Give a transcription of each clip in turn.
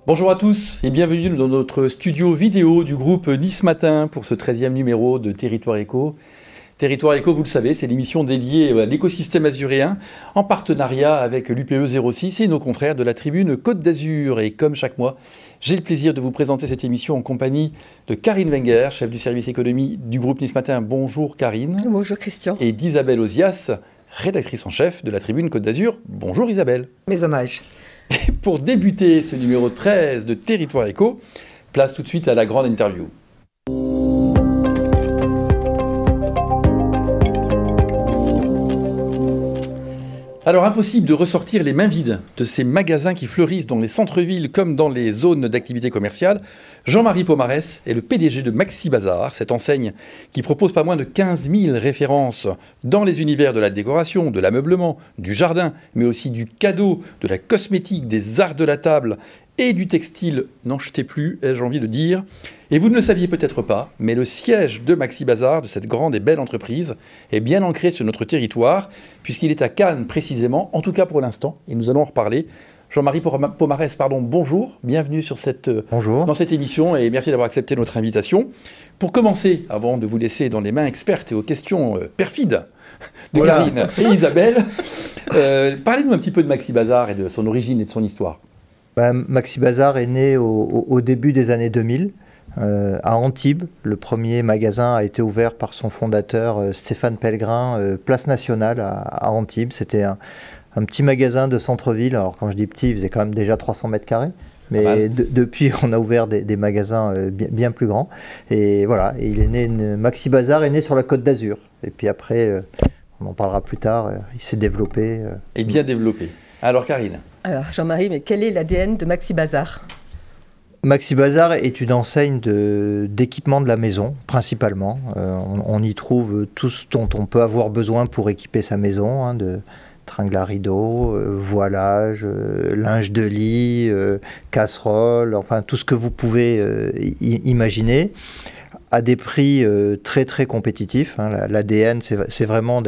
Bonjour à tous et bienvenue dans notre studio vidéo du groupe Nice Matin pour ce 13e numéro de Territoire Éco. Territoire Éco, vous le savez, c'est l'émission dédiée à l'écosystème azuréen en partenariat avec l'UPE 06 et nos confrères de la tribune Côte d'Azur. Et comme chaque mois, j'ai le plaisir de vous présenter cette émission en compagnie de Karine Wenger, chef du service économie du groupe Nice Matin. Bonjour Karine. Bonjour Christian. Et d'Isabelle Ozias, rédactrice en chef de la tribune Côte d'Azur. Bonjour Isabelle. Mes hommages. Et pour débuter ce numéro 13 de Territoire Éco, place tout de suite à la grande interview. Alors impossible de ressortir les mains vides de ces magasins qui fleurissent dans les centres-villes comme dans les zones d'activité commerciale. Jean-Marie Pomarès est le PDG de Maxi Bazar, cette enseigne qui propose pas moins de 15 000 références dans les univers de la décoration, de l'ameublement, du jardin, mais aussi du cadeau, de la cosmétique, des arts de la table et du textile, n'en jetez plus, ai-je envie de dire. Et vous ne le saviez peut-être pas, mais le siège de Maxi Bazar, de cette grande et belle entreprise, est bien ancré sur notre territoire, puisqu'il est à Cannes précisément, en tout cas pour l'instant, et nous allons en reparler. Jean-Marie Pomarès, bonjour, bienvenue sur dans cette émission et merci d'avoir accepté notre invitation. Pour commencer, avant de vous laisser dans les mains expertes et aux questions perfides de Karine et Isabelle, parlez-nous un petit peu de Maxi Bazar et de son origine et de son histoire. Maxi Bazar est né au début des années 2000 à Antibes. Le premier magasin a été ouvert par son fondateur Stéphane Pellegrin, place Nationale à Antibes. C'était un petit magasin de centre-ville. Alors quand je dis petit, il faisait quand même déjà 300 mètres carrés. Mais depuis, on a ouvert des magasins bien plus grands. Et voilà, il est né, Maxi Bazar est né sur la Côte d'Azur. Et puis après, on en parlera plus tard, il s'est développé. Et bien développé. Alors Karine. Alors Jean-Marie, mais quel est l'ADN de Maxi Bazar ? Maxi Bazar est une enseigne d'équipement de la maison, principalement. On y trouve tout ce dont on peut avoir besoin pour équiper sa maison, de tringles à rideaux, voilage, linge de lit, casserole, enfin tout ce que vous pouvez imaginer, à des prix très très compétitifs. L'ADN, c'est vraiment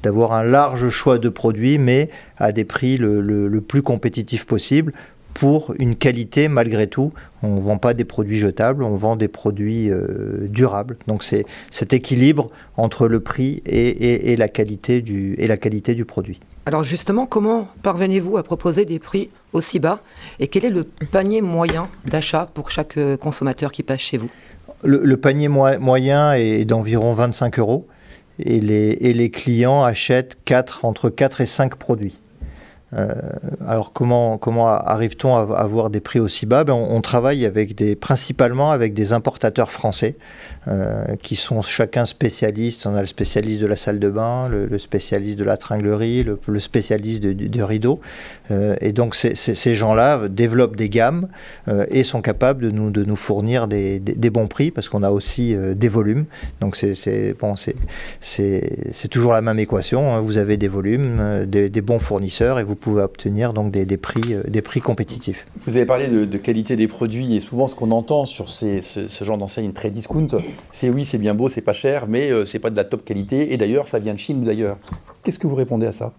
d'avoir un large choix de produits, mais à des prix le plus compétitif possible, pour une qualité malgré tout. On ne vend pas des produits jetables, on vend des produits durables. Donc c'est cet équilibre entre le prix et la qualité du produit. Alors justement, comment parvenez-vous à proposer des prix aussi bas et quel est le panier moyen d'achat pour chaque consommateur qui passe chez vous ? Le panier moyen est d'environ 25 € et les clients achètent entre 4 et 5 produits. Alors comment arrive-t-on à avoir des prix aussi bas ? On travaille principalement avec des importateurs français qui sont chacun spécialistes. On a le spécialiste de la salle de bain, le spécialiste de la tringlerie, le spécialiste de rideaux. Et donc ces gens-là développent des gammes et sont capables de nous fournir des bons prix parce qu'on a aussi des volumes. Donc c'est toujours la même équation. Vous avez des volumes, des bons fournisseurs et vous pouvez obtenir donc des prix compétitifs. Vous avez parlé de qualité des produits et souvent ce qu'on entend sur ce genre d'enseigne très discount, c'est oui, c'est bien beau, c'est pas cher, mais c'est pas de la top qualité et d'ailleurs ça vient de Chine ou d'ailleurs. Qu'est-ce que vous répondez à ça ?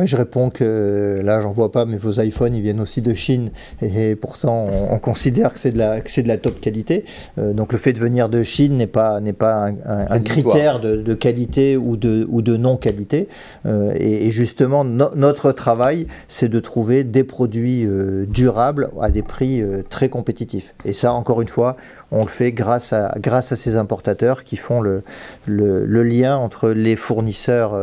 Je réponds que là, j'en vois pas, mais vos iPhones, ils viennent aussi de Chine et pourtant, on considère que c'est de la top qualité. Donc, le fait de venir de Chine n'est pas un critère de qualité ou de non-qualité. Et justement, notre travail, c'est de trouver des produits durables à des prix très compétitifs. Et ça, encore une fois, on le fait grâce à ces importateurs qui font le lien entre les fournisseurs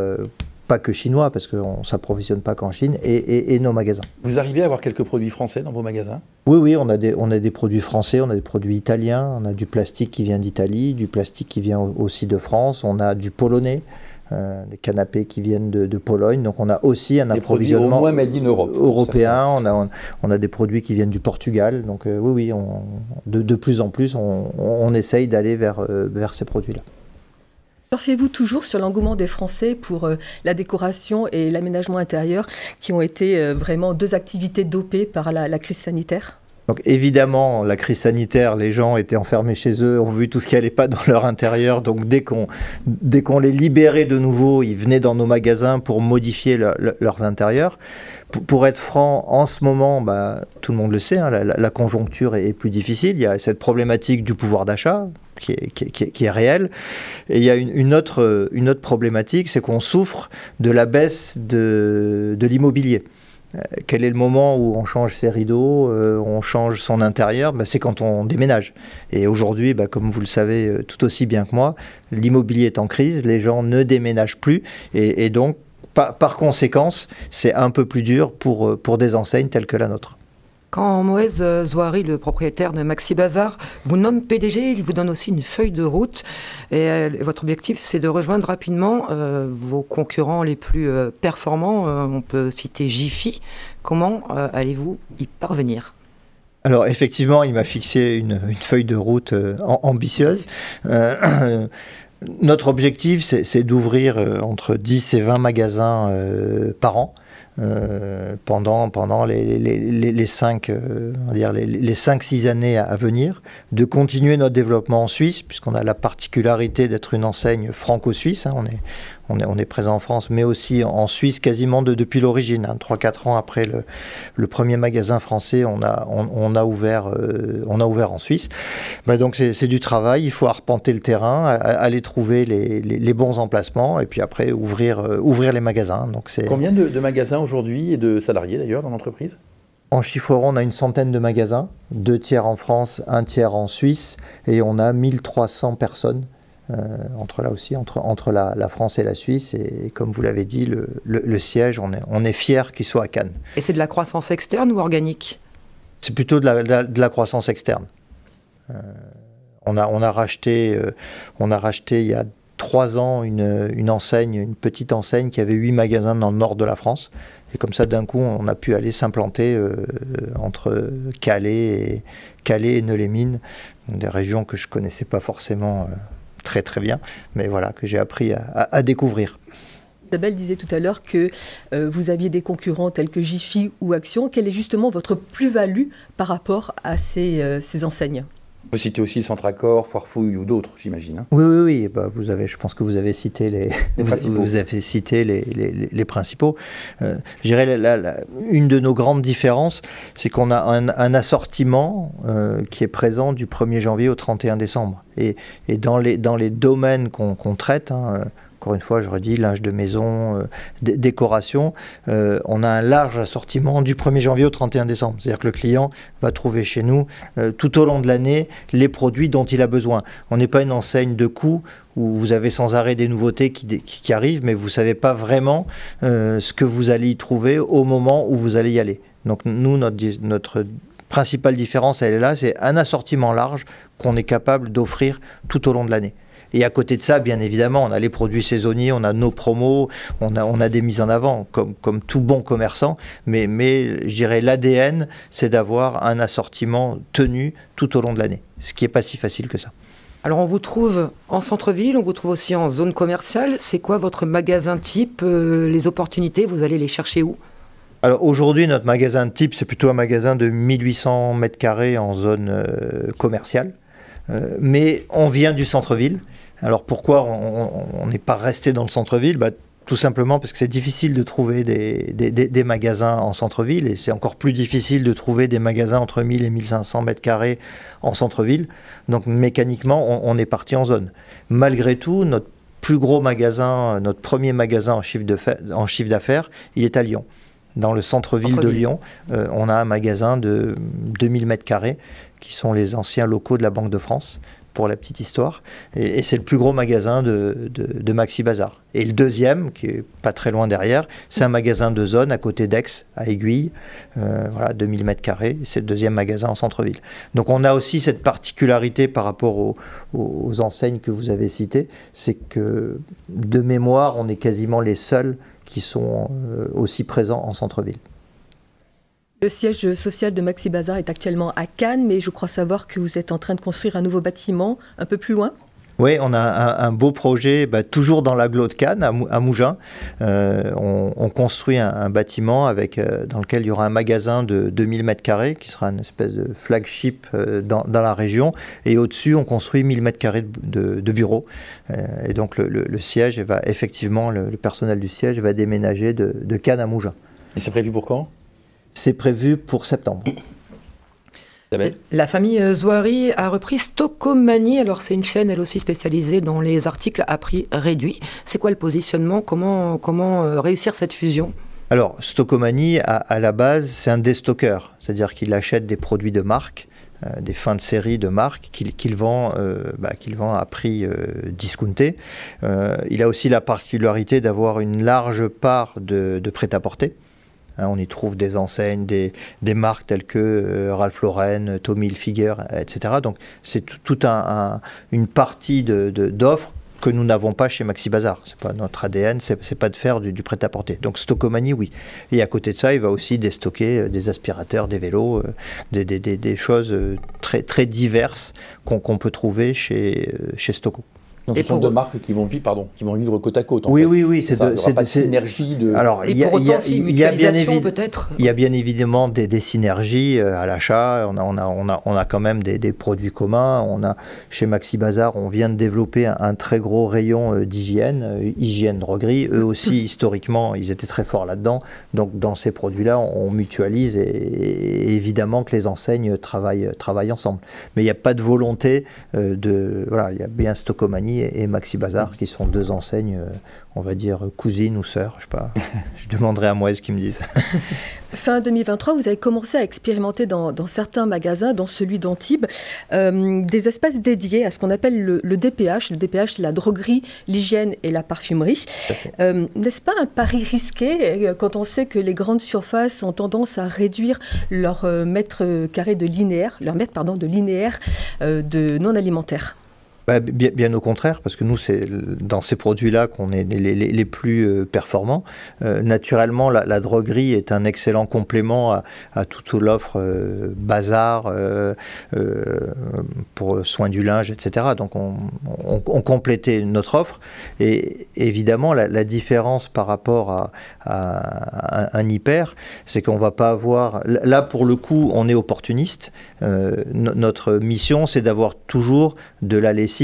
pas que chinois, parce qu'on ne s'approvisionne pas qu'en Chine, et nos magasins. Vous arrivez à avoir quelques produits français dans vos magasins ? Oui, on a des produits français, on a des produits italiens, on a du plastique qui vient d'Italie, du plastique qui vient aussi de France, on a du polonais, des canapés qui viennent de Pologne, donc on a aussi un approvisionnement au moins made in Europe, européen, on a des produits qui viennent du Portugal, donc oui, de plus en plus, on essaye d'aller vers ces produits-là. Surfez-vous toujours sur l'engouement des Français pour la décoration et l'aménagement intérieur qui ont été vraiment deux activités dopées par la crise sanitaire ? Donc évidemment, la crise sanitaire, les gens étaient enfermés chez eux, ont vu tout ce qui n'allait pas dans leur intérieur. Donc dès qu'on les libérait de nouveau, ils venaient dans nos magasins pour modifier leurs intérieurs. Pour être franc, en ce moment, tout le monde le sait, hein, la conjoncture est plus difficile. Il y a cette problématique du pouvoir d'achat qui est réelle. Et il y a une autre problématique, c'est qu'on souffre de la baisse de l'immobilier. Quel est le moment où on change ses rideaux, on change son intérieur? C'est quand on déménage. Et aujourd'hui, comme vous le savez tout aussi bien que moi, l'immobilier est en crise, les gens ne déménagent plus. Et donc, par conséquence, c'est un peu plus dur pour des enseignes telles que la nôtre. Quand Moez Zouari, le propriétaire de Maxi Bazar, vous nomme PDG, il vous donne aussi une feuille de route. Et votre objectif, c'est de rejoindre rapidement vos concurrents les plus performants. On peut citer Jiffy. Comment allez-vous y parvenir ? Alors effectivement, il m'a fixé une feuille de route ambitieuse. Notre objectif, c'est d'ouvrir entre 10 et 20 magasins par an. Pendant les 5-6 années à venir, de continuer notre développement en Suisse, puisqu'on a la particularité d'être une enseigne franco-suisse, hein, on est présent en France, mais aussi en Suisse quasiment depuis l'origine. Hein, 3-4 ans après le premier magasin français, on a ouvert en Suisse. Donc c'est du travail, il faut arpenter le terrain, aller trouver les bons emplacements, et puis après ouvrir les magasins. Donc combien de magasins aujourd'hui et de salariés d'ailleurs dans l'entreprise ? En chiffre rond, on a une centaine de magasins, 2 tiers en France, 1 tiers en Suisse, et on a 1300 personnes entre la France et la Suisse. Et comme vous l'avez dit, le siège, on est fiers qu'il soit à Cannes. Et c'est de la croissance externe ou organique ? C'est plutôt de la croissance externe. On a racheté il y a 3 ans une petite enseigne qui avait 8 magasins dans le nord de la France. Et comme ça, d'un coup, on a pu aller s'implanter entre Calais et Neu-les-Mines, des régions que je ne connaissais pas forcément très très bien, mais voilà, que j'ai appris à découvrir. Isabelle disait tout à l'heure que vous aviez des concurrents tels que Jiffy ou Action. Quelle est justement votre plus-value par rapport à ces enseignes ? On peut citer aussi le Centracor, Foirefouille ou d'autres, j'imagine. Hein. Oui. Je pense que vous avez cité les principaux. Je dirais une de nos grandes différences, c'est qu'on a un assortiment qui est présent du 1er janvier au 31 décembre. Et dans les domaines qu'on traite, hein, encore une fois, je redis, linge de maison, décoration, on a un large assortiment du 1er janvier au 31 décembre. C'est-à-dire que le client va trouver chez nous, tout au long de l'année, les produits dont il a besoin. On n'est pas une enseigne de coûts où vous avez sans arrêt des nouveautés qui arrivent, mais vous ne savez pas vraiment ce que vous allez y trouver au moment où vous allez y aller. Donc nous, notre principale différence, elle est là, c'est un assortiment large qu'on est capable d'offrir tout au long de l'année. Et à côté de ça, bien évidemment, on a les produits saisonniers, on a nos promos, on a des mises en avant, comme tout bon commerçant. Mais je dirais l'ADN, c'est d'avoir un assortiment tenu tout au long de l'année, ce qui n'est pas si facile que ça. Alors on vous trouve en centre-ville, on vous trouve aussi en zone commerciale. C'est quoi votre magasin type? Les opportunités, vous allez les chercher où? Alors aujourd'hui, notre magasin type, c'est plutôt un magasin de 1800 m² en zone commerciale. Mais on vient du centre-ville. Alors pourquoi on n'est pas resté dans le centre-ville? Tout simplement parce que c'est difficile de trouver des magasins en centre-ville, et c'est encore plus difficile de trouver des magasins entre 1000 et 1500 m² en centre-ville. Donc mécaniquement, on est parti en zone. Malgré tout, notre plus gros magasin, notre premier magasin en chiffre d'affaires, il est à Lyon. Dans le centre-ville de Lyon, on a un magasin de 2000 m² qui sont les anciens locaux de la Banque de France, pour la petite histoire. Et c'est le plus gros magasin de Maxi Bazar. Et le deuxième, qui est pas très loin derrière, c'est un magasin de zone à côté d'Aix, à Aiguille, 2000 m². C'est le deuxième magasin en centre-ville. Donc on a aussi cette particularité par rapport aux enseignes que vous avez citées, c'est que de mémoire, on est quasiment les seuls qui sont aussi présents en centre-ville. Le siège social de Maxi Bazar est actuellement à Cannes, mais je crois savoir que vous êtes en train de construire un nouveau bâtiment un peu plus loin. Oui, on a un beau projet, toujours dans l'agglo de Cannes, à Mougins. On construit un bâtiment dans lequel il y aura un magasin de 2000 m² qui sera une espèce de flagship dans la région. Et au-dessus, on construit 1000 m² de bureaux. Et donc le siège va effectivement, le personnel du siège va déménager de Cannes à Mougins. Et c'est prévu pour quand? C'est prévu pour septembre. La famille Zohary a repris Stocomanie. Alors c'est une chaîne elle aussi spécialisée dans les articles à prix réduit. C'est quoi le positionnement? Comment réussir cette fusion? Alors Stocomanie à la base c'est un déstockeur, c'est-à-dire qu'il achète des produits de marque, des fins de série de marque qu'il vend à prix discounté. Il a aussi la particularité d'avoir une large part de prêt-à-porter. On y trouve des enseignes, des marques telles que Ralph Lauren, Tommy Hilfiger, etc. Donc c'est toute une partie d'offres que nous n'avons pas chez Maxi Bazar. C'est pas notre ADN, c'est pas de faire du prêt-à-porter. Donc Stocomanie, oui. Et à côté de ça, il va aussi déstocker des aspirateurs, des vélos, des choses très, très diverses qu'on peut trouver chez Stocco. Donc ce sont deux marques qui vont vivre côte à côte. Oui, c'est de synergie de. Alors il y a bien évidemment des synergies à l'achat. On a quand même des produits communs. Chez Maxi Bazar, on vient de développer un très gros rayon d'hygiène, droguerie. Eux aussi historiquement, ils étaient très forts là-dedans. Donc dans ces produits-là, on mutualise et évidemment que les enseignes travaillent ensemble. Mais il n'y a pas de volonté il y a bien Stocomanie et Maxi Bazar qui sont deux enseignes, on va dire cousines ou sœurs, je sais pas. Je demanderai à Moïse qu'ils me disent. Fin 2023, vous avez commencé à expérimenter dans certains magasins, dont celui d'Antibes, des espaces dédiés à ce qu'on appelle le DPH. Le DPH, c'est la droguerie, l'hygiène et la parfumerie. N'est-ce pas un pari risqué quand on sait que les grandes surfaces ont tendance à réduire leur mètre carré de linéaire, de non alimentaire? Bien au contraire, parce que nous, c'est dans ces produits-là qu'on est les plus performants. Naturellement, la droguerie est un excellent complément à toute l'offre bazar pour soins du linge, etc. Donc, on complétait notre offre. Et évidemment, la différence par rapport à un hyper, c'est qu'on ne va pas avoir... Là, pour le coup, on est opportuniste. Notre mission, c'est d'avoir toujours de la lessive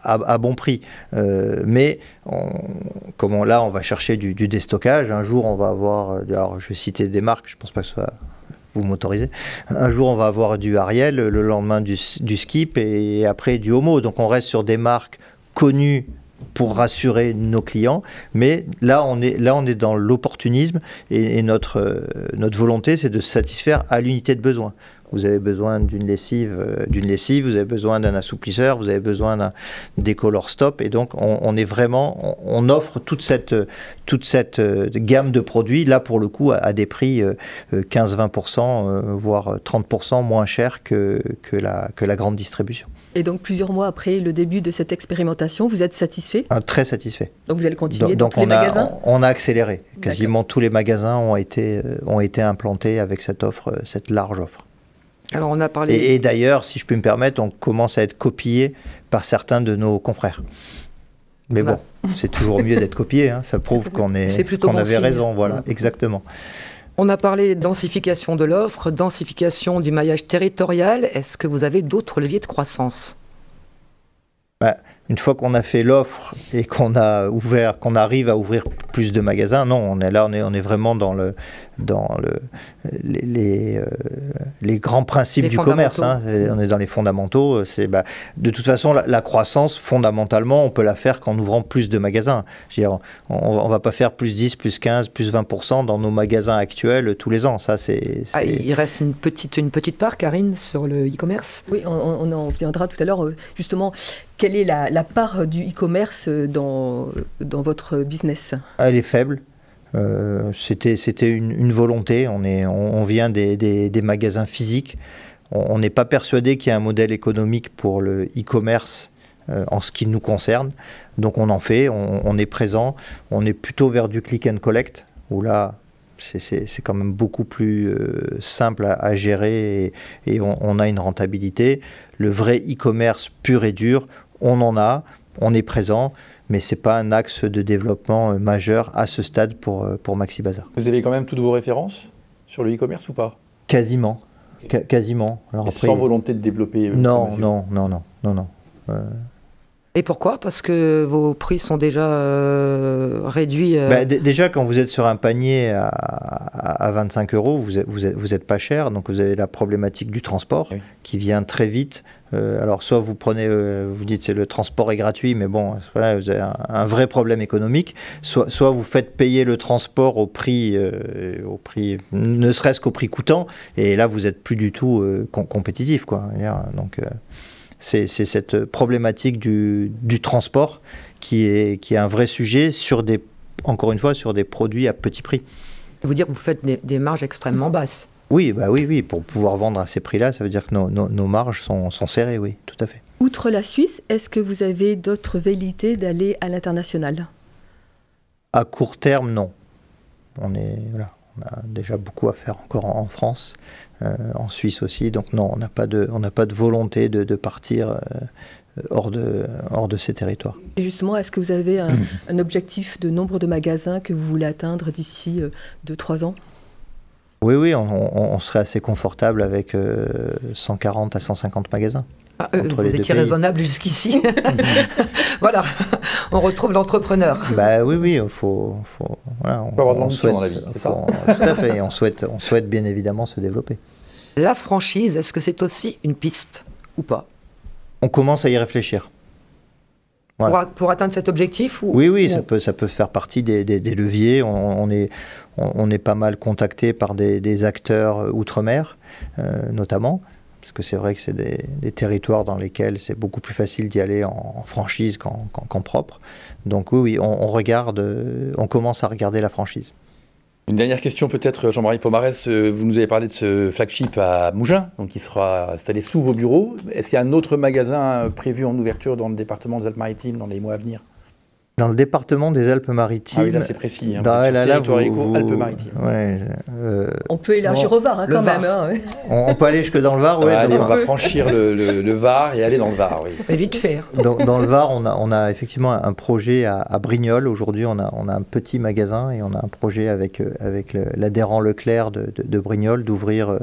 à bon prix. Mais là, on va chercher du déstockage. Un jour, on va avoir... Alors, je vais citer des marques, je ne pense pas que ce soit... Vous m'autorisez. Un jour, on va avoir du Ariel, le lendemain du Skip et après du Homo. Donc, on reste sur des marques connues pour rassurer nos clients, mais là on est dans l'opportunisme et notre volonté, c'est de satisfaire à l'unité de besoin. Vous avez besoin d'une lessive, vous avez besoin d'un assouplisseur, vous avez besoin d'un décolor stop, et donc on offre toute cette gamme de produits, là pour le coup à des prix 15-20%, voire 30% moins chers que la grande distribution. Et donc plusieurs mois après le début de cette expérimentation, vous êtes satisfait? Très satisfait. Donc vous allez continuer dans tous les magasins? On a accéléré. Quasiment tous les magasins ont été implantés avec cette large offre. Alors on a parlé... Et d'ailleurs, si je peux me permettre, on commence à être copié par certains de nos confrères. Mais bon, c'est toujours mieux d'être copié, hein. Ça prouve qu'on avait raison. Voilà, exactement. On a parlé densification de l'offre, densification du maillage territorial. Est-ce que vous avez d'autres leviers de croissance? Une fois qu'on a fait l'offre et qu'on arrive à ouvrir plus de magasins, non, on est vraiment dans les grands principes du commerce. Hein. On est dans les fondamentaux. De toute façon, la croissance, fondamentalement, on peut la faire qu'en ouvrant plus de magasins. Je veux dire, on ne va pas faire plus 10, plus 15, plus 20% dans nos magasins actuels tous les ans. Ça, il reste une petite part, Karine, sur le e-commerce? Oui, on en viendra tout à l'heure. Justement, quelle est la part du e-commerce dans votre business? Elle est faible. C'était une volonté. On vient des magasins physiques. On n'est pas persuadé qu'il y ait un modèle économique pour le e-commerce en ce qui nous concerne. Donc on en fait, on est présent. On est plutôt vers du click and collect, où là, c'est quand même beaucoup plus simple à gérer et on a une rentabilité. Le vrai e-commerce pur et dur, on en a, on est présent, mais ce n'est pas un axe de développement majeur à ce stade pour Maxi Bazar. Vous avez quand même toutes vos références sur le e-commerce ou pas? Quasiment. Quasiment. Alors après, sans volonté de développer non. Et pourquoi? Parce que vos prix sont déjà réduits. Déjà, quand vous êtes sur un panier à 25 €, vous êtes pas cher. Donc, vous avez la problématique du transport qui vient très vite. Alors, soit vous prenez, vous dites c'est le transport est gratuit, mais bon, voilà, vous avez un vrai problème économique. Soit vous faites payer le transport au prix ne serait-ce qu'au prix coûtant. Et là, vous n'êtes plus du tout compétitif, quoi. Donc, c'est cette problématique du transport qui est un vrai sujet encore une fois, sur des produits à petit prix. Vous dire que vous faites des marges extrêmement basses. Oui, pour pouvoir vendre à ces prix-là, ça veut dire que nos marges sont serrées, oui, tout à fait. Outre la Suisse, est-ce que vous avez d'autres velléités d'aller à l'international? À court terme, non. On a déjà beaucoup à faire encore en France, en Suisse aussi. Donc non, on n'a pas de volonté de partir hors de ces territoires. Et justement, est-ce que vous avez un objectif de nombre de magasins que vous voulez atteindre d'ici 2-3 ans? Oui, on serait assez confortable avec 140 à 150 magasins. Vous étiez raisonnable jusqu'ici. Voilà, on retrouve l'entrepreneur. Oui, il faut avoir de l'ambition dans la vie, c'est ça. Tout à fait, on souhaite bien évidemment se développer. La franchise, est-ce que c'est aussi une piste ou pas? On commence à y réfléchir. Voilà. Pour atteindre cet objectif Oui, ça peut faire partie des leviers. On est pas mal contacté par des acteurs outre-mer, notamment. Parce que c'est vrai que c'est des territoires dans lesquels c'est beaucoup plus facile d'y aller en franchise qu'en propre. Donc oui, on commence à regarder la franchise. Une dernière question peut-être, Jean-Marie Pomarès, vous nous avez parlé de ce flagship à Mougins, donc qui sera installé sous vos bureaux. Est-ce qu'il y a un autre magasin prévu en ouverture dans le département des Alpes-Maritimes dans les mois à venir? Dans le département des Alpes-Maritimes. Ah oui, là c'est précis. Territoire éco Alpes-Maritimes. On peut élargir au Var quand même. On peut aller jusque dans le Var, oui. Allez, on va franchir le Var et aller dans le Var, oui. Et vite faire. Dans le Var, on a effectivement un projet à Brignoles. Aujourd'hui, on a un petit magasin et on a un projet avec l'adhérent Leclerc de Brignoles d'ouvrir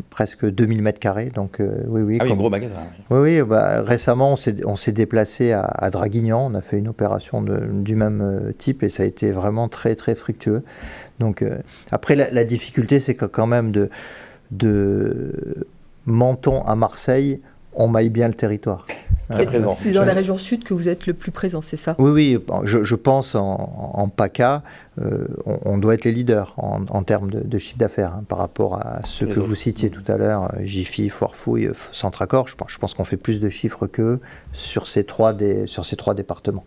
presque 2000 m². Donc oui. Un gros magasin. Oui, récemment, on s'est déplacé à Draguignan. On a fait une opération du même type et ça a été vraiment très très fructueux. Donc après la difficulté c'est que quand même de Menton à Marseille on maille bien le territoire. C'est dans la région sud que vous êtes le plus présent, c'est ça? Oui, je pense en PACA, on doit être les leaders en termes de chiffre d'affaires par rapport à ceux que vous citiez tout à l'heure, Jiffy, Foirefouille, Centracor. Je pense qu'on fait plus de chiffres qu'eux sur ces trois départements.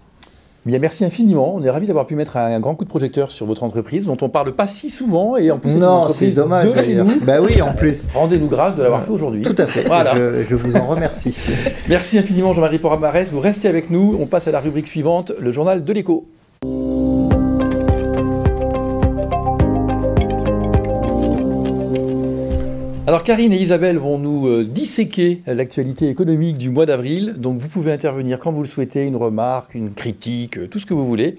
Bien, merci infiniment. On est ravis d'avoir pu mettre un grand coup de projecteur sur votre entreprise, dont on ne parle pas si souvent, et en plus c'est une entreprise dommage, de chez nous. Oui, en plus. Rendez-nous grâce de l'avoir fait aujourd'hui. Tout à fait. Voilà. Je vous en remercie. Merci infiniment Jean-Marie Pomarès. Vous restez avec nous. On passe à la rubrique suivante, le journal de l'écho. Alors Karine et Isabelle vont nous disséquer l'actualité économique du mois d'avril, donc vous pouvez intervenir quand vous le souhaitez, une remarque, une critique, tout ce que vous voulez.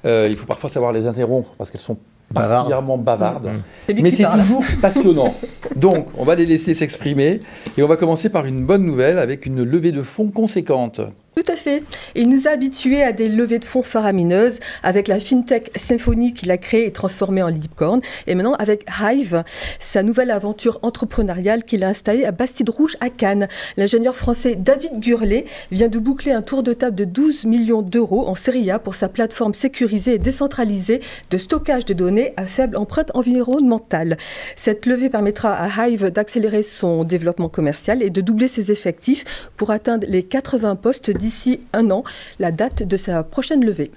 Il faut parfois savoir les interrompre parce qu'elles sont particulièrement bavardes, mais c'est toujours passionnant. Donc on va les laisser s'exprimer et on va commencer par une bonne nouvelle avec une levée de fonds conséquente. Tout à fait. Il nous a habitués à des levées de fonds faramineuses avec la FinTech Symphony qu'il a créée et transformée en licorne. Et maintenant avec Hive, sa nouvelle aventure entrepreneuriale qu'il a installée à Bastide-Rouge à Cannes. L'ingénieur français David Gurlet vient de boucler un tour de table de 12 millions d'euros en série A pour sa plateforme sécurisée et décentralisée de stockage de données à faible empreinte environnementale. Cette levée permettra à Hive d'accélérer son développement commercial et de doubler ses effectifs pour atteindre les 80 postes d'ici un an, la date de sa prochaine levée.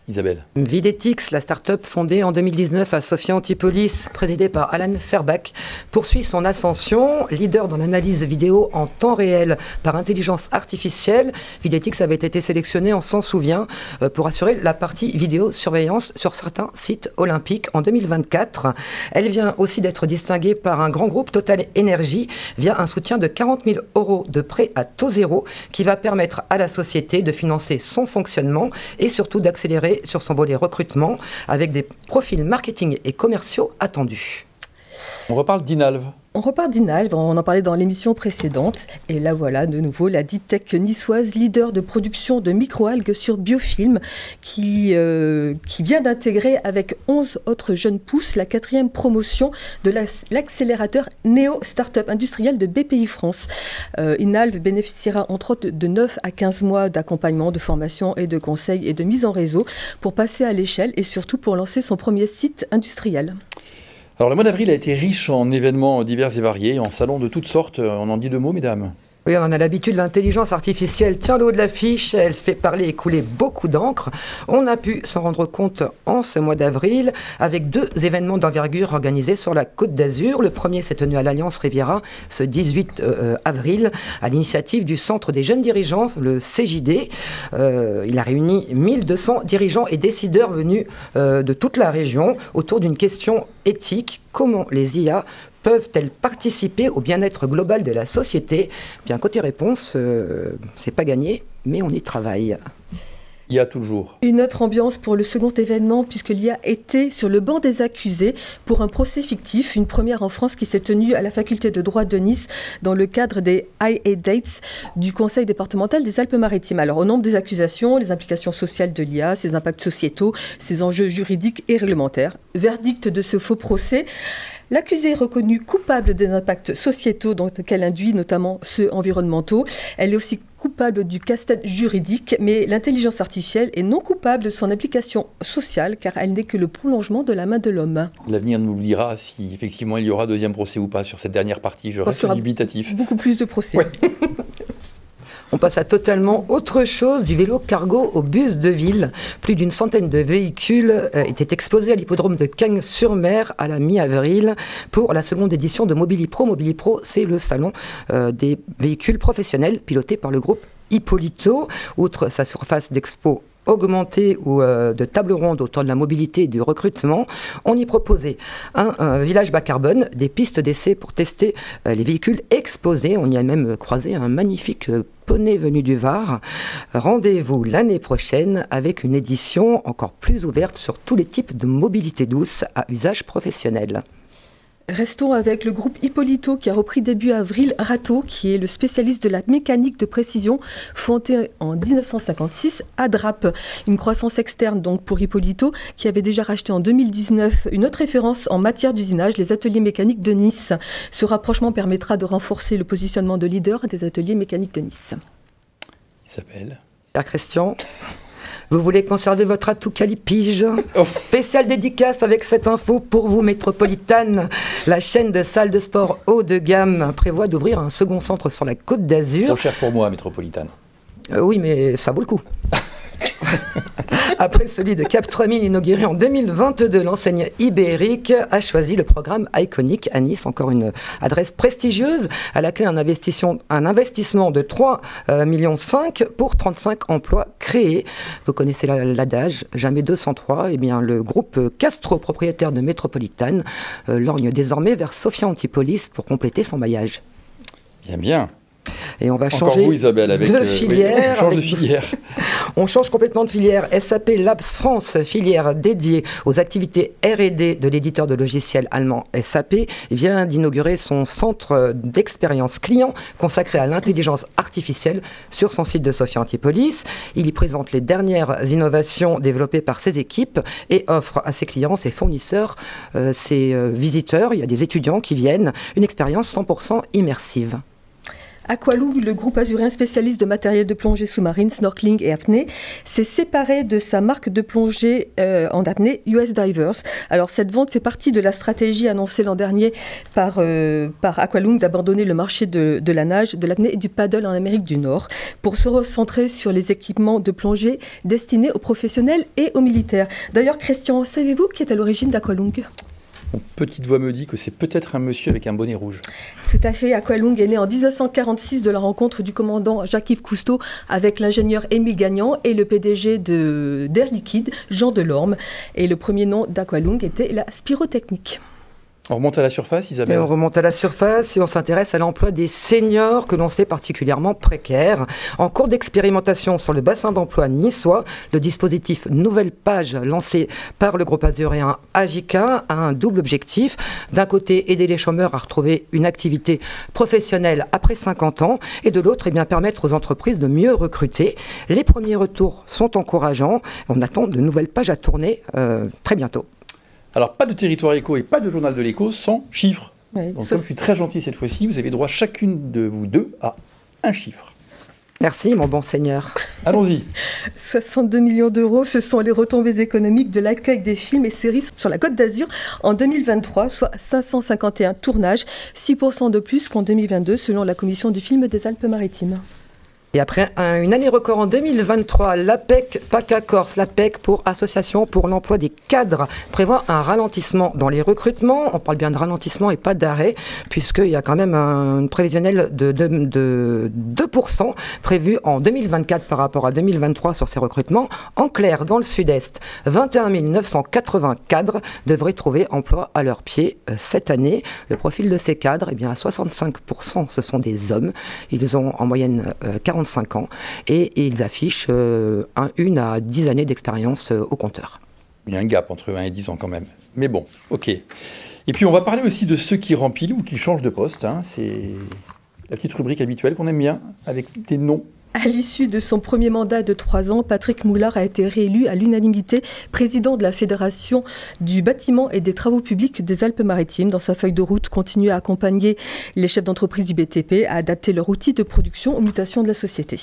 Isabelle? Videtix, la start-up fondée en 2019 à Sophia Antipolis, présidée par Alan Fairback, poursuit son ascension. Leader dans l'analyse vidéo en temps réel par intelligence artificielle, Videtix avait été sélectionné, on s'en souvient, pour assurer la partie vidéosurveillance sur certains sites olympiques en 2024. Elle vient aussi d'être distinguée par un grand groupe, Total Energy, via un soutien de 40 000 € de prêt à taux zéro qui va permettre à la société de financer son fonctionnement et surtout d'accélérer sur son volet recrutement avec des profils marketing et commerciaux attendus. On reparle d'Inalv. On repart d'Inalv, on en parlait dans l'émission précédente. Et là voilà, de nouveau, la deep tech niçoise, leader de production de microalgues sur biofilm, qui vient d'intégrer avec 11 autres jeunes pousses la 4e promotion de l'accélérateur Néo Startup industriel de BPI France. Inalv bénéficiera entre autres de 9 à 15 mois d'accompagnement, de formation et de conseils et de mise en réseau pour passer à l'échelle et surtout pour lancer son premier site industriel. Alors le mois d'avril a été riche en événements divers et variés, en salons de toutes sortes. On en dit 2 mots, mesdames? Oui, on en a l'habitude, l'intelligence artificielle tient le haut de l'affiche, elle fait parler et couler beaucoup d'encre. On a pu s'en rendre compte en ce mois d'avril avec 2 événements d'envergure organisés sur la Côte d'Azur. Le premier s'est tenu à l'Alliance Riviera ce 18 avril à l'initiative du Centre des jeunes dirigeants, le CJD. Il a réuni 1200 dirigeants et décideurs venus de toute la région autour d'une question éthique: comment les IA peuvent-elles participer au bien-être global de la société? Bien, côté réponse, c'est pas gagné, mais on y travaille. Il y a toujours. Une autre ambiance pour le second événement, puisque l'IA était sur le banc des accusés pour un procès fictif, une première en France qui s'est tenue à la faculté de droit de Nice dans le cadre des IA Dates du Conseil départemental des Alpes-Maritimes. Alors, au nombre des accusations, les implications sociales de l'IA, ses impacts sociétaux, ses enjeux juridiques et réglementaires. Verdict de ce faux procès: l'accusée est reconnue coupable des impacts sociétaux dont elle induit, notamment ceux environnementaux. Elle est aussi coupable du casse-tête juridique, mais l'intelligence artificielle est non coupable de son application sociale, car elle n'est que le prolongement de la main de l'homme. L'avenir nous le dira si effectivement il y aura 2e procès ou pas sur cette dernière partie. Je reste dubitatif. Beaucoup plus de procès. Ouais. On passe à totalement autre chose, du vélo cargo au bus de ville. Plus d'une centaine de véhicules étaient exposés à l'hippodrome de Cagnes-sur-Mer à la mi-avril pour la seconde édition de Mobilipro. Mobilipro, c'est le salon des véhicules professionnels piloté par le groupe Hippolito. Outre sa surface d'expo augmentée ou de table ronde autour de la mobilité et du recrutement, on y proposait un village bas carbone, des pistes d'essai pour tester les véhicules exposés. On y a même croisé un magnifique poney venu du Var. Rendez-vous l'année prochaine avec une édition encore plus ouverte sur tous les types de mobilité douce à usage professionnel. Restons avec le groupe Hippolito qui a repris début avril Rato, qui est le spécialiste de la mécanique de précision, fondé en 1956 à Drape. Une croissance externe donc pour Hippolito, qui avait déjà racheté en 2019 une autre référence en matière d'usinage, les ateliers mécaniques de Nice. Ce rapprochement permettra de renforcer le positionnement de leader des ateliers mécaniques de Nice. Il s'appelle Cher Christian, vous voulez conserver votre atout Calipige? Spéciale dédicace avec cette info pour vous, Métropolitane. La chaîne de salles de sport haut de gamme prévoit d'ouvrir un second centre sur la Côte d'Azur. Trop cher pour moi, Métropolitane. Oui, mais ça vaut le coup. Après celui de Cap 3000 inauguré en 2022, l'enseigne ibérique a choisi le programme Iconic à Nice, encore une adresse prestigieuse. À la clé, un investissement de 3,5 millions pour 35 emplois créés. Vous connaissez l'adage, jamais 203. Eh bien, le groupe Castro, propriétaire de Métropolitane, lorgne désormais vers Sophia Antipolis pour compléter son maillage. Bien, bien. Et on va Encore changer vous, Isabelle, avec, de filière. Oui, on change de filière. On change complètement de filière. SAP Labs France, filière dédiée aux activités R&D de l'éditeur de logiciels allemand SAP, vient d'inaugurer son centre d'expérience client consacré à l'intelligence artificielle sur son site de Sophia Antipolis. Il y présente les dernières innovations développées par ses équipes et offre à ses clients, ses fournisseurs, ses visiteurs, il y a des étudiants qui viennent, une expérience 100% immersive. Aqualoung, le groupe azuréen spécialiste de matériel de plongée sous-marine, snorkeling et apnée, s'est séparé de sa marque de plongée en apnée, US Divers. Alors cette vente fait partie de la stratégie annoncée l'an dernier par Aqualoung d'abandonner le marché de la nage, de l'apnée et du paddle en Amérique du Nord pour se recentrer sur les équipements de plongée destinés aux professionnels et aux militaires. D'ailleurs, Christian, savez-vous qui est à l'origine d'Aqualoung ? Mon petite voix me dit que c'est peut-être un monsieur avec un bonnet rouge. Tout à fait. Aqualoung est né en 1946 de la rencontre du commandant Jacques-Yves Cousteau avec l'ingénieur Émile Gagnan et le PDG d'Air Liquide, Jean Delorme. Et le premier nom d'Aqualoung était la Spirotechnique. On remonte à la surface, Isabelle ? Et on remonte à la surface et on s'intéresse à l'emploi des seniors que l'on sait particulièrement précaires. En cours d'expérimentation sur le bassin d'emploi niçois, le dispositif Nouvelle Page lancé par le groupe azuréen Agica a un double objectif. D'un côté, aider les chômeurs à retrouver une activité professionnelle après 50 ans et de l'autre, permettre aux entreprises de mieux recruter. Les premiers retours sont encourageants. On attend de nouvelles pages à tourner très bientôt. Alors, pas de territoire éco et pas de journal de l'éco sans chiffres. Oui, Donc, comme je suis très gentil cette fois-ci, vous avez droit chacune de vous deux à un chiffre. Merci, mon bon seigneur. Allons-y. 62 millions d'euros, ce sont les retombées économiques de l'accueil des films et séries sur la Côte d'Azur en 2023, soit 551 tournages, 6% de plus qu'en 2022, selon la Commission du film des Alpes-Maritimes. Et après une année record en 2023, l'APEC PACA Corse, l'APEC pour Association pour l'emploi des cadres, prévoit un ralentissement dans les recrutements. On parle bien de ralentissement et pas d'arrêt, puisqu'il y a quand même une prévisionnelle de 2% prévu en 2024 par rapport à 2023 sur ces recrutements. En clair, dans le sud-est, 21 980 cadres devraient trouver emploi à leurs pieds cette année. Le profil de ces cadres, à 65%, ce sont des hommes. Ils ont en moyenne 45 ans et ils affichent une à 10 années d'expérience au compteur. Il y a un gap entre 1 et 10 ans quand même. Mais bon, ok. Et puis on va parler aussi de ceux qui rempilent ou qui changent de poste. C'est la petite rubrique habituelle qu'on aime bien, avec des noms. À l'issue de son premier mandat de 3 ans, Patrick Moulard a été réélu à l'unanimité président de la Fédération du bâtiment et des travaux publics des Alpes-Maritimes. Dans sa feuille de route, continue à accompagner les chefs d'entreprise du BTP à adapter leur outil de production aux mutations de la société.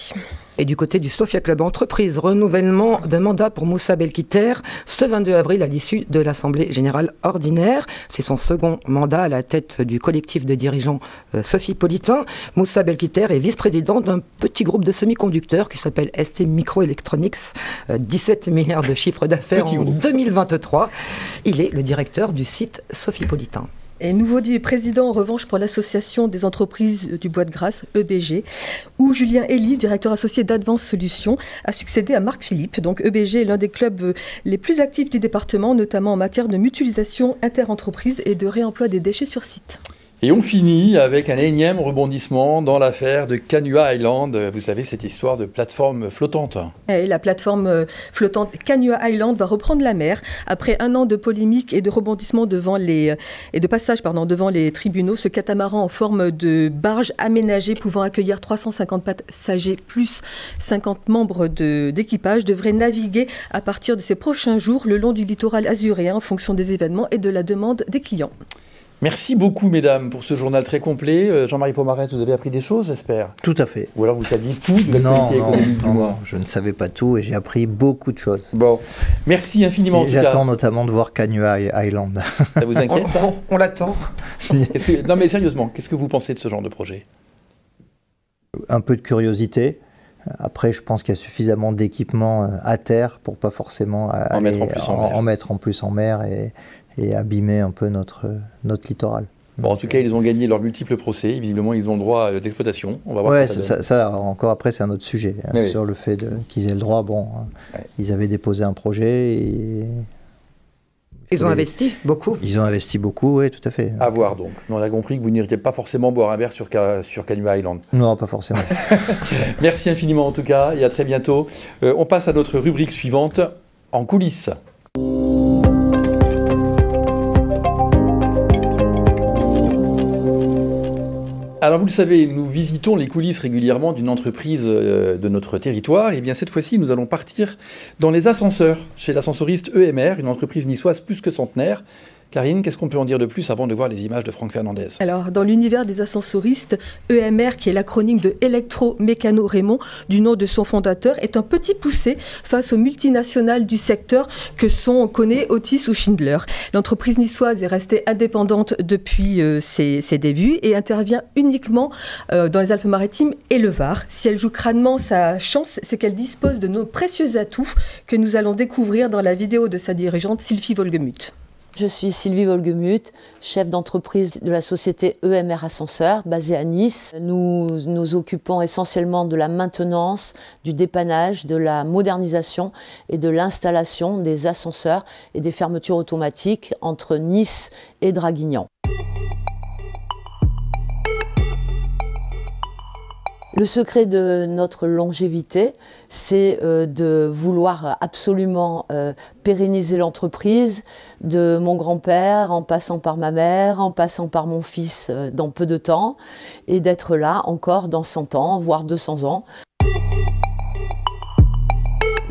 Et du côté du Sofia Club Entreprise, renouvellement de mandat pour Moussa Belkiter ce 22 avril à l'issue de l'Assemblée Générale Ordinaire. C'est son second mandat à la tête du collectif de dirigeants Sofipolitain. Moussa Belkiter est vice-président d'un petit groupe de semi-conducteurs qui s'appelle ST Microelectronics, 17 milliards de chiffre d'affaires en 2023. Il est le directeur du site Sofipolitain. Et nouveau président en revanche pour l'association des entreprises du Bois de Grasse, EBG, où Julien Elie, directeur associé d'Advance Solutions, a succédé à Marc Philippe. Donc EBG est l'un des clubs les plus actifs du département, notamment en matière de mutualisation inter-entreprise et de réemploi des déchets sur site. Et on finit avec un énième rebondissement dans l'affaire de Canua Island. Vous savez, cette histoire de plateforme flottante. Et la plateforme flottante Canua Island va reprendre la mer. Après 1 an de polémique et de rebondissement devant les tribunaux, ce catamaran en forme de barge aménagée pouvant accueillir 350 passagers plus 50 membres d'équipage devrait naviguer à partir de ces prochains jours le long du littoral azuréen en fonction des événements et de la demande des clients. Merci beaucoup, mesdames, pour ce journal très complet. Jean-Marie Pomarès, vous avez appris des choses, j'espère ? Tout à fait. Ou alors vous saviez tout de l'actualité économique du mois ? Je ne savais pas tout et j'ai appris beaucoup de choses. Bon, merci infiniment en tout cas. J'attends notamment de voir Canua Island. Ça vous inquiète, ça ? On l'attend. Non mais sérieusement, qu'est-ce que vous pensez de ce genre de projet ? Un peu de curiosité. Après, je pense qu'il y a suffisamment d'équipements à terre pour pas forcément en mettre en plus en mer et abîmer un peu notre littoral. Bon, en tout cas, ils ont gagné leurs multiples procès. Visiblement, ils ont le droit d'exploitation. On va voir ça encore après, c'est un autre sujet. Oui. Sur le fait qu'ils aient le droit, ils avaient déposé un projet et... Ils ont investi beaucoup. Ils ont investi beaucoup, oui, tout à fait. À voir donc. Mais on a compris que vous n'iriez pas forcément boire un verre sur Canua Island. Non, pas forcément. Merci infiniment en tout cas et à très bientôt. On passe à notre rubrique suivante, en coulisses. Alors vous le savez, nous visitons les coulisses régulièrement d'une entreprise de notre territoire. Et bien cette fois-ci, nous allons partir dans les ascenseurs, chez l'ascensoriste EMR, une entreprise niçoise plus que centenaire, Karine, qu'est-ce qu'on peut en dire de plus avant de voir les images de Franck Fernandez? Alors, dans l'univers des ascensoristes, EMR, qui est l'acronyme de Électro-Mécano Raymond, du nom de son fondateur, est un petit poussé face aux multinationales du secteur que sont Kone, Otis ou Schindler. L'entreprise niçoise est restée indépendante depuis ses débuts et intervient uniquement dans les Alpes-Maritimes et le Var. Si elle joue crânement sa chance, c'est qu'elle dispose de nos précieux atouts que nous allons découvrir dans la vidéo de sa dirigeante Sylvie Volgemuth. Je suis Sylvie Volgemuth, chef d'entreprise de la société EMR Ascenseurs, basée à Nice. Nous nous occupons essentiellement de la maintenance, du dépannage, de la modernisation et de l'installation des ascenseurs et des fermetures automatiques entre Nice et Draguignan. Le secret de notre longévité, c'est de vouloir absolument pérenniser l'entreprise, de mon grand-père, en passant par ma mère, en passant par mon fils dans peu de temps, et d'être là encore dans 100 ans, voire 200 ans.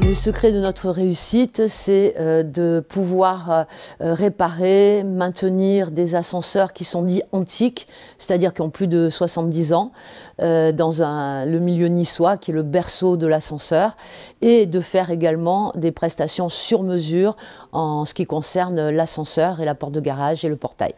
Le secret de notre réussite, c'est de pouvoir réparer, maintenir des ascenseurs qui sont dits antiques, c'est-à-dire qui ont plus de 70 ans, dans le milieu niçois, qui est le berceau de l'ascenseur, et de faire également des prestations sur mesure en ce qui concerne l'ascenseur et la porte de garage et le portail.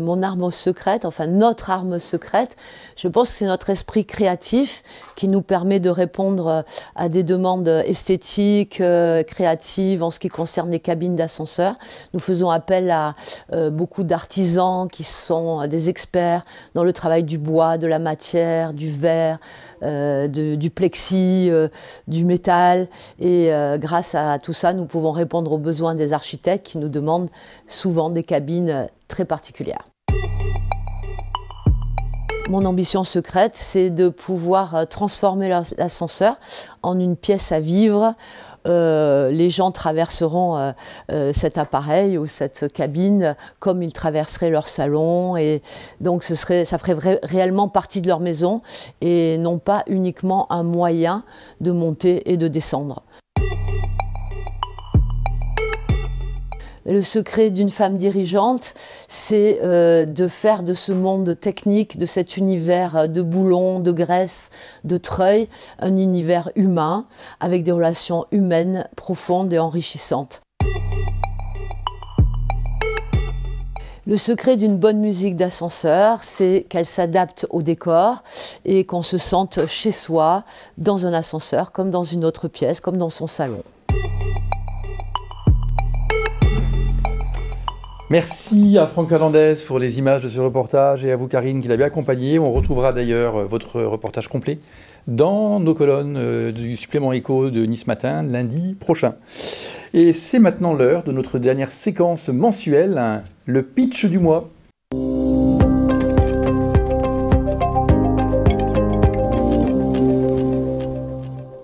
Mon arme secrète, enfin notre arme secrète, je pense que c'est notre esprit créatif qui nous permet de répondre à des demandes esthétiques, créatives en ce qui concerne les cabines d'ascenseurs. Nous faisons appel à beaucoup d'artisans qui sont des experts dans le travail du bois, de la matière, du verre, du plexi, du métal. Et grâce à tout ça, nous pouvons répondre aux besoins des architectes qui nous demandent souvent des cabines très particulière. Mon ambition secrète, c'est de pouvoir transformer l'ascenseur en une pièce à vivre. Les gens traverseront cet appareil ou cette cabine comme ils traverseraient leur salon, et donc ça ferait réellement partie de leur maison et non pas uniquement un moyen de monter et de descendre. Le secret d'une femme dirigeante, c'est de faire de ce monde technique, de cet univers de boulons, de graisse, de treuil, un univers humain, avec des relations humaines profondes et enrichissantes. Le secret d'une bonne musique d'ascenseur, c'est qu'elle s'adapte au décor et qu'on se sente chez soi, dans un ascenseur, comme dans une autre pièce, comme dans son salon. Merci à Franck Fernandez pour les images de ce reportage et à vous Karine qui l'avez accompagné. On retrouvera d'ailleurs votre reportage complet dans nos colonnes du supplément éco de Nice Matin lundi prochain. Et c'est maintenant l'heure de notre dernière séquence mensuelle, le pitch du mois.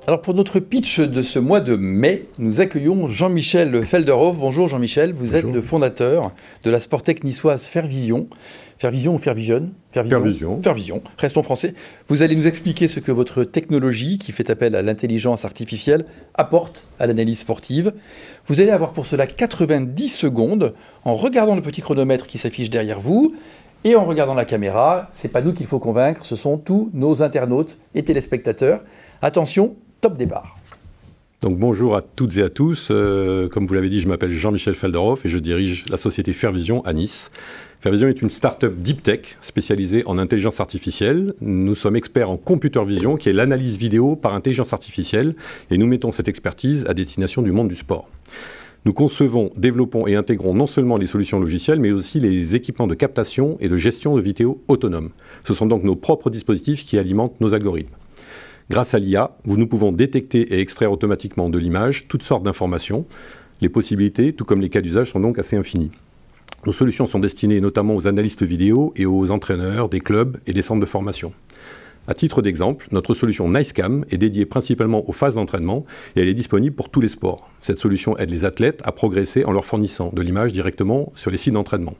Alors pour notre pitch de ce mois de mai, nous accueillons Jean-Michel Felderhoff. Bonjour Jean-Michel, vous êtes le fondateur de la Sportec niçoise Fairvision. Fairvision ou Fairvision ? Fairvision. Fairvision, restons français. Vous allez nous expliquer ce que votre technologie, qui fait appel à l'intelligence artificielle, apporte à l'analyse sportive. Vous allez avoir pour cela 90 secondes en regardant le petit chronomètre qui s'affiche derrière vous et en regardant la caméra. Ce n'est pas nous qu'il faut convaincre, ce sont tous nos internautes et téléspectateurs. Attention, top départ. Donc bonjour à toutes et à tous. Comme vous l'avez dit, je m'appelle Jean-Michel Felderhoff et je dirige la société Fairvision à Nice. Fairvision est une start-up deep tech spécialisée en intelligence artificielle. Nous sommes experts en computer vision, qui est l'analyse vidéo par intelligence artificielle, et nous mettons cette expertise à destination du monde du sport. Nous concevons, développons et intégrons non seulement les solutions logicielles, mais aussi les équipements de captation et de gestion de vidéos autonomes. Ce sont donc nos propres dispositifs qui alimentent nos algorithmes. Grâce à l'IA, nous pouvons détecter et extraire automatiquement de l'image toutes sortes d'informations. Les possibilités, tout comme les cas d'usage, sont donc assez infinies. Nos solutions sont destinées notamment aux analystes vidéo et aux entraîneurs des clubs et des centres de formation. À titre d'exemple, notre solution NiceCam est dédiée principalement aux phases d'entraînement et elle est disponible pour tous les sports. Cette solution aide les athlètes à progresser en leur fournissant de l'image directement sur les sites d'entraînement.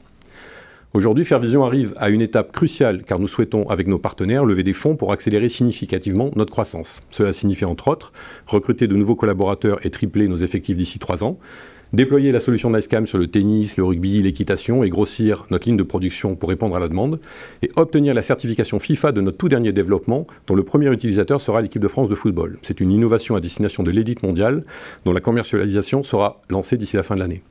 Aujourd'hui, Fairvision arrive à une étape cruciale car nous souhaitons, avec nos partenaires, lever des fonds pour accélérer significativement notre croissance. Cela signifie entre autres recruter de nouveaux collaborateurs et tripler nos effectifs d'ici 3 ans, Déployer la solution Nicecam sur le tennis, le rugby, l'équitation et grossir notre ligne de production pour répondre à la demande. Et obtenir la certification FIFA de notre tout dernier développement, dont le premier utilisateur sera l'équipe de France de football. C'est une innovation à destination de l'élite mondiale, dont la commercialisation sera lancée d'ici la fin de l'année.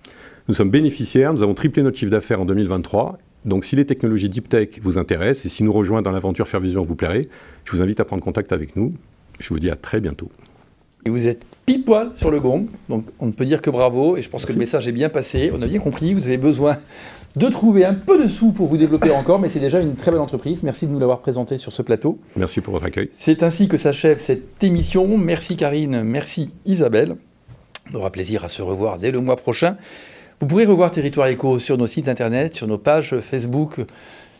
Nous sommes bénéficiaires, nous avons triplé notre chiffre d'affaires en 2023. Donc si les technologies Deep Tech vous intéressent et si nous rejoindre dans l'aventure Fairvision vous plairait, je vous invite à prendre contact avec nous. Je vous dis à très bientôt. Et vous êtes pile poil sur le gong, donc on ne peut dire que bravo, et je pense que le message est bien passé, on a bien compris, vous avez besoin de trouver un peu de sous pour vous développer encore, mais c'est déjà une très belle entreprise. Merci de nous l'avoir présenté sur ce plateau. Merci pour votre accueil. C'est ainsi que s'achève cette émission. Merci Karine, merci Isabelle. On aura plaisir à se revoir dès le mois prochain. Vous pourrez revoir Territoire Éco sur nos sites internet, sur nos pages Facebook,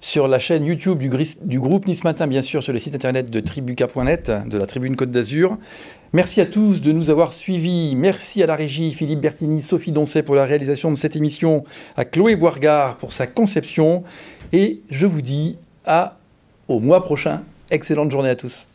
sur la chaîne YouTube du groupe Nice Matin, bien sûr, sur le site internet de tribuca.net, de la Tribune Côte d'Azur. Merci à tous de nous avoir suivis. Merci à la régie, Philippe Bertini, Sophie Doncet pour la réalisation de cette émission, à Chloé Boirgard pour sa conception. Et je vous dis au mois prochain. Excellente journée à tous.